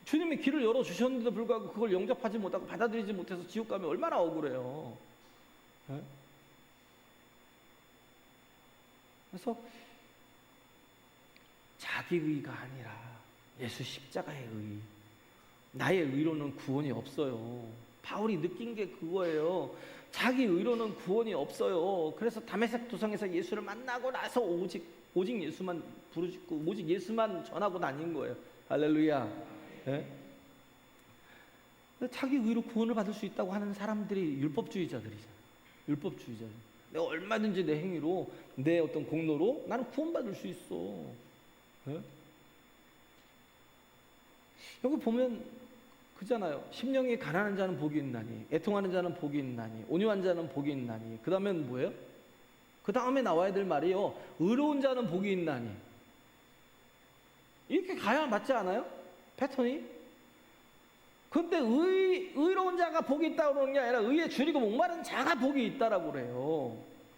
주님이 길을 열어주셨는데도 불구하고 그걸 영접하지 못하고 받아들이지 못해서 지옥 가면 얼마나 억울해요. 네? 그래서 자기 의가 아니라 예수 십자가의 의. 나의 의로는 구원이 없어요. 바울이 느낀 게 그거예요. 자기 의로는 구원이 없어요. 그래서 다메섹 도성에서 예수를 만나고 나서 오직 예수만 부르짖고 오직 예수만 전하고 다닌 거예요. 할렐루야. 네? 자기 의로 구원을 받을 수 있다고 하는 사람들이 율법주의자들이잖아요. 율법주의자들. 내가 얼마든지 내 행위로 내 어떤 공로로 나는 구원받을 수 있어. 네? 여기 보면 그잖아요. 심령이 가난한 자는 복이 있나니, 애통하는 자는 복이 있나니, 온유한 자는 복이 있나니. 그 다음엔 뭐예요? 그 다음에 나와야 될 말이요. 의로운 자는 복이 있나니. 이렇게 가야 맞지 않아요? 패턴이? 근데 의로운 자가 복이 있다고 그러는 게 아니라 의에 줄이고 목마른 자가 복이 있다라고 그래요.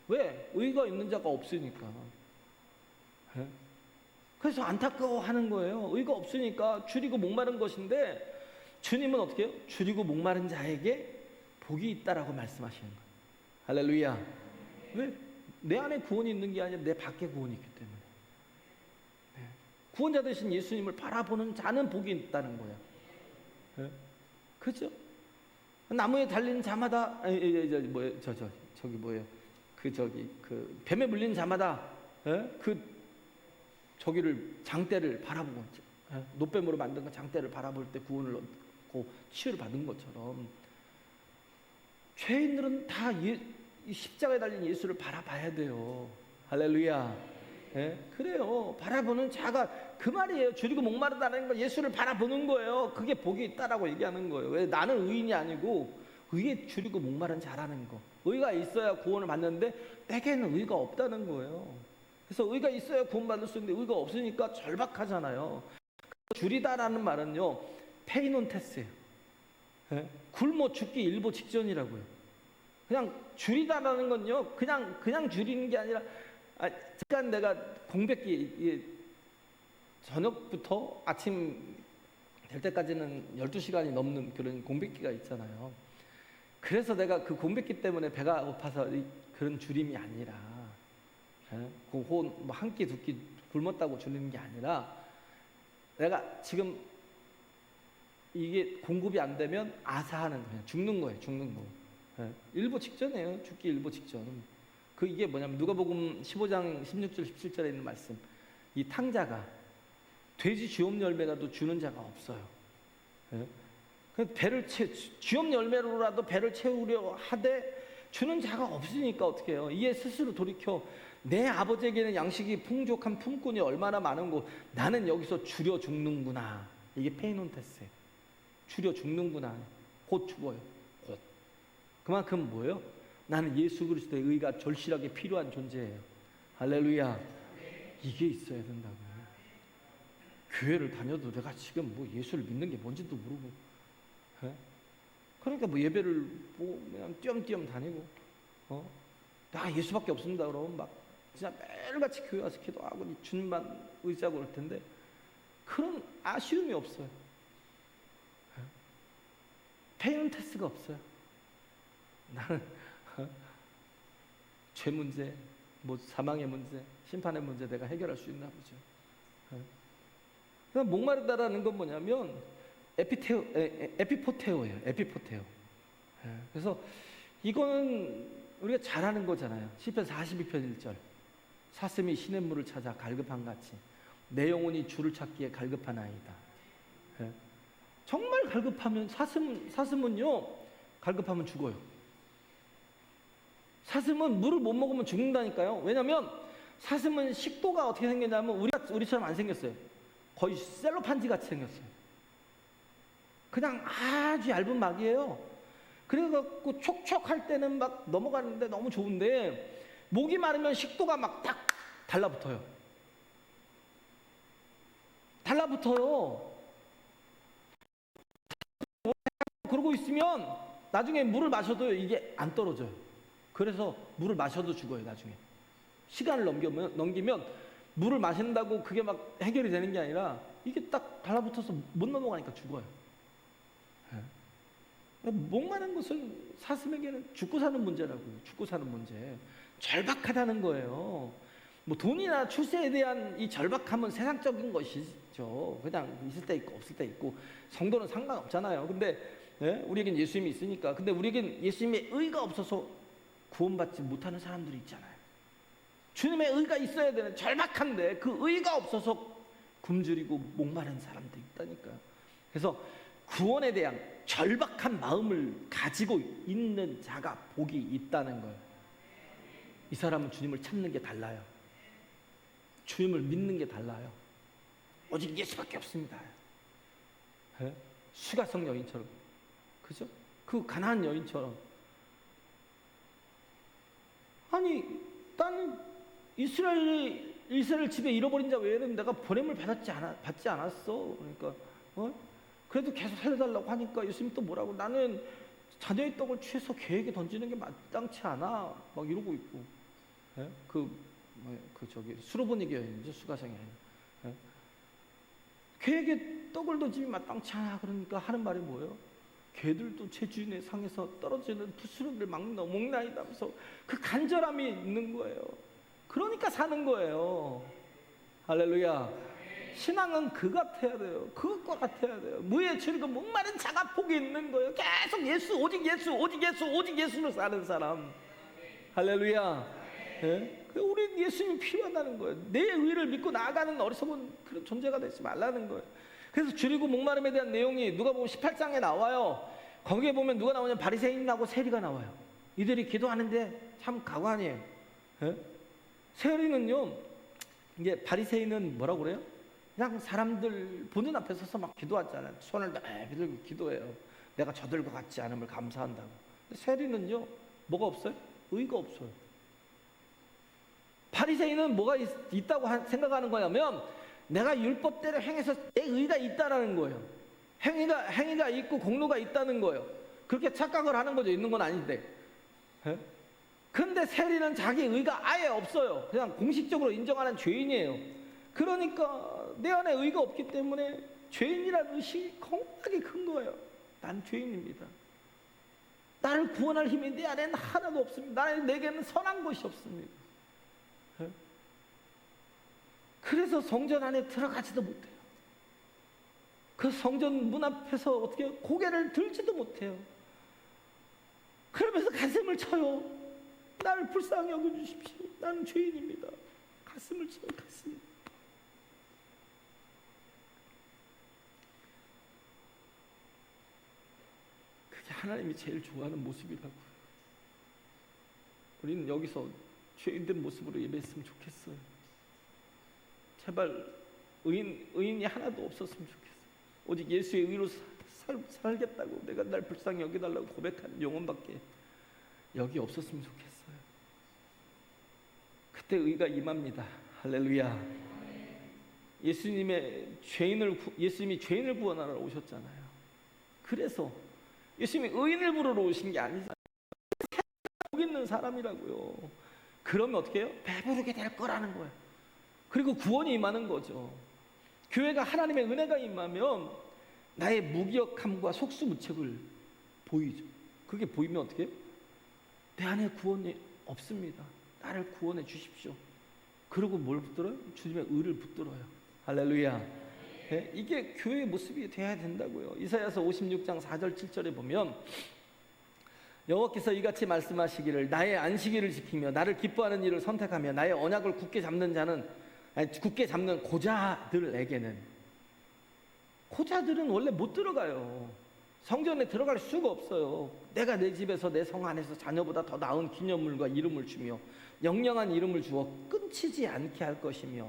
왜? 의가 있는 자가 없으니까. 네? 그래서 안타까워하는 거예요. 의가 없으니까 줄이고 목마른 것인데 주님은 어떻게 해요? 줄이고 목마른 자에게 복이 있다라고 말씀하시는 거예요. 할렐루야. 왜? 내 안에 구원이 있는 게 아니라 내 밖에 구원이 있기 때문에. 네. 구원자 되신 예수님을 바라보는 자는 복이 있다는 거예요. 네? 그죠? 나무에 달린 자마다 뱀에 물린 자마다 장대를 바라보고 노뱀으로 만든 장대를 바라볼 때 구원을 얻고 받고 치유를 받은 것처럼 죄인들은 다 이 십자가에 달린 예수를 바라봐야 돼요. 할렐루야. 예? 그래요. 바라보는 자가 그 말이에요. 줄이고 목마르다는 거 예수를 바라보는 거예요. 그게 복이 있다라고 얘기하는 거예요. 왜? 나는 의인이 아니고 의에 줄이고 목마른 자라는 거. 의가 있어야 구원을 받는데 내게는 의가 없다는 거예요. 그래서 의가 있어야 구원받을 수 있는데 의가 없으니까 절박하잖아요. 줄이다라는 말은요, 페이논테스예요. 예? 굶어 죽기 일보 직전이라고요. 그냥 줄이다라는 건요, 그냥 줄이는 게 아니라, 잠깐 내가 공백기, 저녁부터 아침 될 때까지는 12시간이 넘는 그런 공백기가 있잖아요. 그래서 내가 그 공백기 때문에 배가 고파서 그런 줄임이 아니라, 한 끼, 두 끼 굶었다고 줄이는 게 아니라, 내가 지금 이게 공급이 안 되면 아사하는 거예요. 죽는 거예요, 죽는 거. 일보 직전이에요. 죽기 일보 직전. 이게 뭐냐면 누가복음 15장 16절 17절에 있는 말씀. 이 탕자가 돼지 쥐엄 열매라도 주는 자가 없어요. 배를 쥐엄 열매로라도 배를 채우려 하되 주는 자가 없으니까 어떻게 해요? 이에 스스로 돌이켜 내 아버지에게는 양식이 풍족한 품꾼이 얼마나 많은고 나는 여기서 줄여 죽는구나. 이게 페이논테스예요. 줄여 죽는구나. 곧 죽어요. 곧. 그만큼 뭐예요? 나는 예수 그리스도의 의가 절실하게 필요한 존재예요. 할렐루야. 이게 있어야 된다고요. 교회를 다녀도 내가 지금 뭐 예수를 믿는 게 뭔지도 모르고, 그러니까 뭐 예배를 뭐 그냥 띄엄띄엄 다니고, 나 예수밖에 없습니다 그러면 막 진짜 매일같이 교회 와서 기도하고 주님만 의지하고 그럴 텐데 그런 아쉬움이 없어요. 페이논테스가 없어요. 나는 죄 문제, 뭐 사망의 문제, 심판의 문제 내가 해결할 수 있나 보죠. 그냥 목마르다라는 건 뭐냐면 에피포테오예요. 에피포테오. 그래서 이거는 우리가 잘 아는 거잖아요. 시편 42편 1절. 사슴이 시냇물을 찾아 갈급한 같이 내 영혼이 주를 찾기에 갈급하나이다. 정말 갈급하면 사슴은요 갈급하면 죽어요. 사슴은 물을 못 먹으면 죽는다니까요. 왜냐면 사슴은 식도가 어떻게 생겼냐면 우리처럼 안 생겼어요. 거의 셀로판지 같이 생겼어요. 그냥 아주 얇은 막이에요. 그래갖고 촉촉할 때는 막 넘어가는데 너무 좋은데 목이 마르면 식도가 막 딱 달라붙어요. 그러고 있으면 나중에 물을 마셔도 이게 안 떨어져요. 그래서 물을 마셔도 죽어요. 나중에 시간을 넘기면 물을 마신다고 그게 막 해결이 되는 게 아니라 이게 딱 달라붙어서 못 넘어가니까 죽어요. 목마른 것은 사슴에게는 죽고 사는 문제라고요. 죽고 사는 문제. 절박하다는 거예요. 뭐 돈이나 출세에 대한 이 절박함은 세상적인 것이죠. 그냥 있을 때 있고 없을 때 있고 성도는 상관없잖아요. 근데 우리에겐 예수님이 있으니까. 근데 우리에겐 예수님의 의가 없어서 구원받지 못하는 사람들이 있잖아요. 주님의 의가 있어야 되는 절박한데 그 의가 없어서 굶주리고 목마른 사람들이 있다니까요. 그래서 구원에 대한 절박한 마음을 가지고 있는 자가 복이 있다는 거예요. 이 사람은 주님을 찾는 게 달라요. 주님을 믿는 게 달라요. 오직 예수밖에 없습니다. 수가성 여인처럼, 그죠? 그 가나안 여인처럼. 아니, 나는 이스라엘 집에 잃어버린 자 외에는 내가 보냄을 받지 않았어. 그러니까, 그래도 계속 살려달라고 하니까 예수님 또 뭐라고? 나는 자녀의 떡을 취해서 개에게 던지는 게 마땅치 않아. 막 이러고 있고. 수로보니게 여인이죠. 수가성이 아니라. 개에게 떡을 던짐이 마땅치 않아. 그러니까 하는 말이 뭐예요? 개들도 제 주인의 상에서 떨어지는 부스러기를 막 먹나이다 하면서 그 간절함이 있는 거예요. 그러니까 사는 거예요. 할렐루야. 신앙은 그 같아야 돼요. 그것과 같아야 돼요. 무에 줄이고 목마른 자가 복이 있는 거예요. 계속 예수, 오직 예수, 오직 예수, 오직 예수로 사는 사람. 할렐루야. 우리 예수님이 필요하다는 거예요. 내 의를 믿고 나아가는 어리석은 그런 존재가 되지 말라는 거예요. 그래서 줄이고 목마름에 대한 내용이 누가복음 18장에 나와요. 거기에 보면 누가 나오냐면 바리새인하고 세리가 나와요. 이들이 기도하는데 참 가관이에요. 예? 세리는요, 이게 바리새인은 뭐라고 그래요? 그냥 사람들 보는 앞에 서서 막 기도하잖아요. 손을 내밀고 기도해요. 내가 저들과 같지 않음을 감사한다고. 세리는요, 뭐가 없어요? 의가 없어요. 바리새인은 뭐가 있다고 생각하는 거냐면 내가 율법대로 행해서 내 의가 있다라는 거예요. 행위가 있고 공로가 있다는 거예요. 그렇게 착각을 하는 거죠. 있는 건 아닌데. 예? 근데 세리는 자기 의가 아예 없어요. 그냥 공식적으로 인정하는 죄인이에요. 그러니까 내 안에 의가 없기 때문에 죄인이라는 의식이 겁나게 큰 거예요. 난 죄인입니다. 나를 구원할 힘이 내 안에는 하나도 없습니다. 내게는 선한 것이 없습니다. 예? 그래서 성전 안에 들어가지도 못해요. 그 성전 문 앞에서 어떻게 고개를 들지도 못해요. 그러면서 가슴을 쳐요. 나를 불쌍히 여겨주십시오. 나는 죄인입니다. 가슴을 치면 가슴. 그게 하나님이 제일 좋아하는 모습이라고요. 우리는 여기서 죄인된 모습으로 예배했으면 좋겠어요. 제발 의인이 하나도 없었으면 좋겠어요. 오직 예수의 의로 살겠다고 내가 날 불쌍히 여겨달라고 고백하는 영혼밖에 여기 없었으면 좋겠어요. 그때 의가 임합니다. 할렐루야. 예수님이 죄인을 구원하러 오셨잖아요. 그래서 예수님이 의인을 부르러 오신 게 아니잖아요. 복 있는 사람이라고요. 그러면 어떻게 해요? 배부르게 될 거라는 거예요. 그리고 구원이 임하는 거죠. 교회가 하나님의 은혜가 임하면 나의 무기력함과 속수무책을 보이죠. 그게 보이면 어떻게 해요? 내 안에 구원이 없습니다. 나를 구원해 주십시오. 그리고 뭘 붙들어요? 주님의 의를 붙들어요. 할렐루야. 네? 이게 교회의 모습이 돼야 된다고요. 이사야서 56장 4절 7절에 보면 여호와께서 이같이 말씀하시기를 나의 안식일을 지키며 나를 기뻐하는 일을 선택하며 나의 언약을 굳게 잡는 고자들에게는, 고자들은 원래 못 들어가요. 성전에 들어갈 수가 없어요. 내가 내 집에서 내 성 안에서 자녀보다 더 나은 기념물과 이름을 주며 영영한 이름을 주어 끊치지 않게 할 것이며,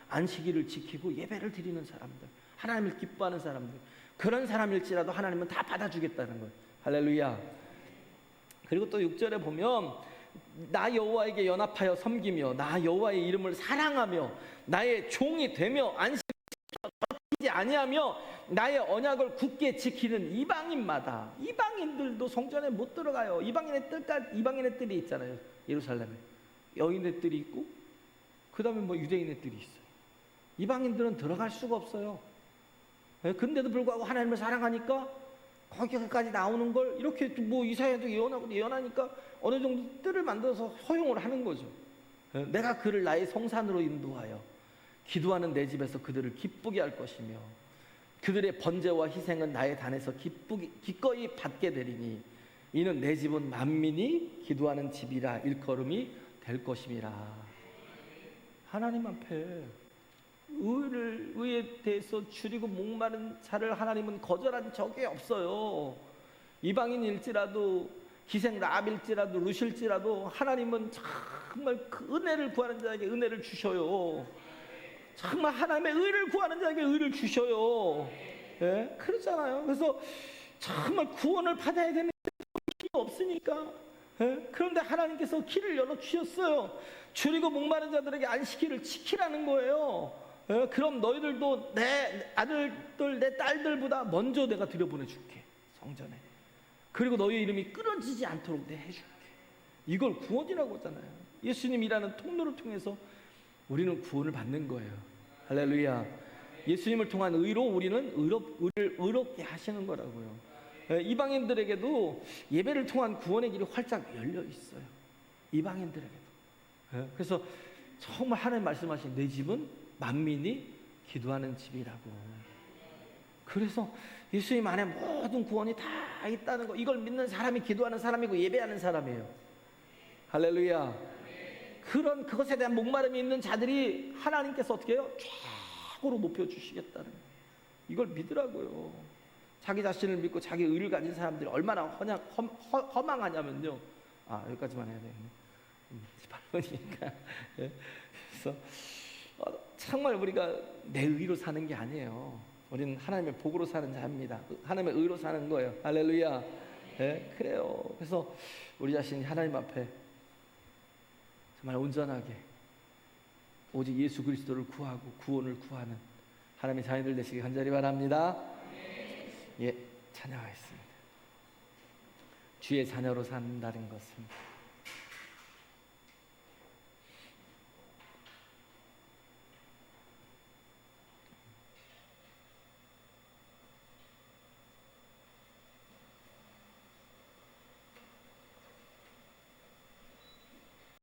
안식일을 지키고 예배를 드리는 사람들, 하나님을 기뻐하는 사람들, 그런 사람일지라도 하나님은 다 받아주겠다는 거예요. 할렐루야. 그리고 또 6절에 보면 나 여호와에게 연합하여 섬기며 나 여호와의 이름을 사랑하며 나의 종이 되며 안식일을 아니하며 나의 언약을 굳게 지키는 이방인마다, 이방인들도 성전에 못 들어가요. 이방인의 뜰이 있잖아요. 예루살렘에 여인의 뜰이 있고 그 다음에 뭐 유대인의 뜰이 있어요. 이방인들은 들어갈 수가 없어요. 근데도 불구하고 하나님을 사랑하니까 거기까지 나오는 걸 이렇게 뭐 이사야도 예언하니까 어느 정도 뜰을 만들어서 허용을 하는 거죠. 내가 그를 나의 성산으로 인도하여 기도하는 내 집에서 그들을 기쁘게 할 것이며 그들의 번제와 희생은 나의 단에서 기꺼이 받게 되리니 이는 내 집은 만민이 기도하는 집이라 일컬음이 될 것임이라. 하나님 앞에 의에 대해서 줄이고 목마른 자를 하나님은 거절한 적이 없어요. 이방인일지라도 기생 라합일지라도 루실지라도 하나님은 정말 그 은혜를 구하는 자에게 은혜를 주셔요. 정말 하나님의 의를 구하는 자에게 의를 주셔요. 예? 그렇잖아요. 그래서 정말 구원을 받아야 되는데 길이 없으니까. 예? 그런데 하나님께서 길을 열어주셨어요. 줄이고 목마른 자들에게 안식일을 지키라는 거예요. 예? 그럼 너희들도 내 아들들, 내 딸들보다 먼저 내가 들여보내줄게. 성전에. 그리고 너희 이름이 끊어지지 않도록 내가 해줄게. 이걸 구원이라고 하잖아요. 예수님이라는 통로를 통해서 우리는 구원을 받는 거예요. 할렐루야. 예수님을 통한 의로 우리는 의를 의롭게 하시는 거라고요. 이방인들에게도 예배를 통한 구원의 길이 활짝 열려 있어요. 이방인들에게도. 그래서 정말 하나님 말씀하신 내 집은 만민이 기도하는 집이라고. 그래서 예수님 안에 모든 구원이 다 있다는 거, 이걸 믿는 사람이 기도하는 사람이고 예배하는 사람이에요. 할렐루야. 그런 그것에 대한 목마름이 있는 자들이 하나님께서 어떻게 해요? 최고로 높여주시겠다는 거예요. 이걸 믿으라고요. 자기 자신을 믿고 자기 의를 가진 사람들이 얼마나 허망하냐면요. 여기까지만 해야 되겠네. 8번이니까. 그래서 정말 우리가 내 의로 사는 게 아니에요. 우리는 하나님의 복으로 사는 자입니다. 하나님의 의로 사는 거예요. 할렐루야. 그래요. 그래서 우리 자신이 하나님 앞에 정말 온전하게 오직 예수 그리스도를 구하고 구원을 구하는 하나님의 자녀들 되시기 간절히 바랍니다. 찬양하겠습니다. 주의 자녀로 산다는 것은